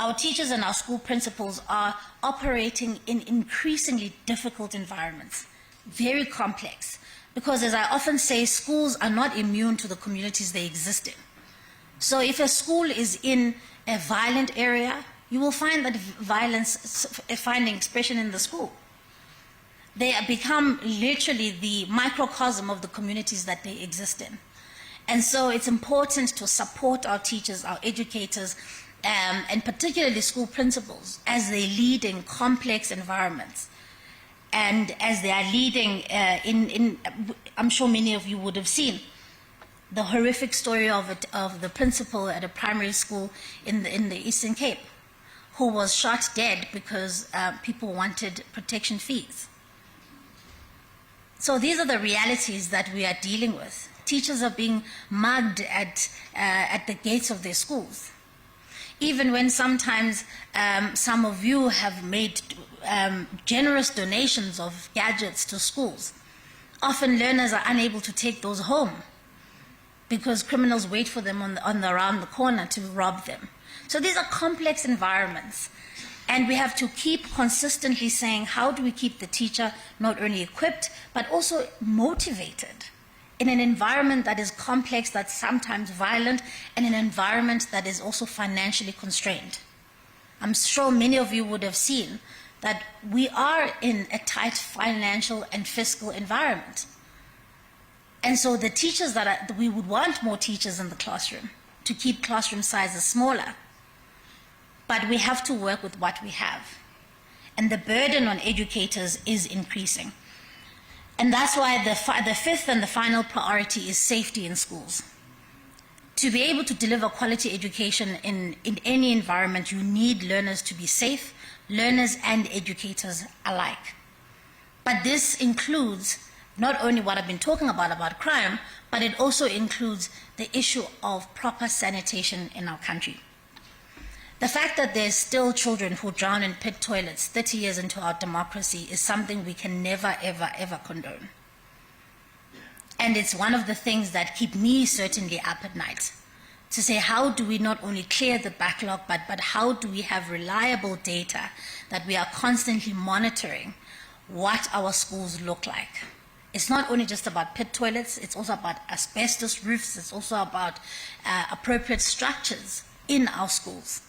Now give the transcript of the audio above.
Our teachers and our school principals are operating in increasingly difficult environments, very complex, because as I often say, schools are not immune to the communities they exist in. So if a school is in a violent area, you will find that violence finding expression in the school. They become literally the microcosm of the communities that they exist in. And so it's important to support our teachers, our educators, and particularly school principals as they lead in complex environments. And as they are leading I'm sure many of you would have seen the horrific story of the principal at a primary school in the Eastern Cape, who was shot dead because people wanted protection fees. So these are the realities that we are dealing with. Teachers are being mugged at the gates of their schools. Even when sometimes some of you have made generous donations of gadgets to schools, often learners are unable to take those home because criminals wait for them around the corner to rob them. So these are complex environments. And we have to keep consistently saying, how do we keep the teacher not only equipped, but also motivated in an environment that is complex, that's sometimes violent, and an environment that is also financially constrained. I'm sure many of you would have seen that we are in a tight financial and fiscal environment. And so the teachers we would want more teachers in the classroom to keep classroom sizes smaller. But we have to work with what we have. And the burden on educators is increasing. And that's why the fifth and the final priority is safety in schools. To be able to deliver quality education in any environment, you need learners to be safe, learners and educators alike. But this includes not only what I've been talking about crime, but it also includes the issue of proper sanitation in our country. The fact that there's still children who drown in pit toilets 30 years into our democracy is something we can never, ever, ever condone. And it's one of the things that keep me certainly up at night, to say how do we not only clear the backlog, but how do we have reliable data that we are constantly monitoring what our schools look like. It's not only just about pit toilets, it's also about asbestos roofs, it's also about appropriate structures in our schools.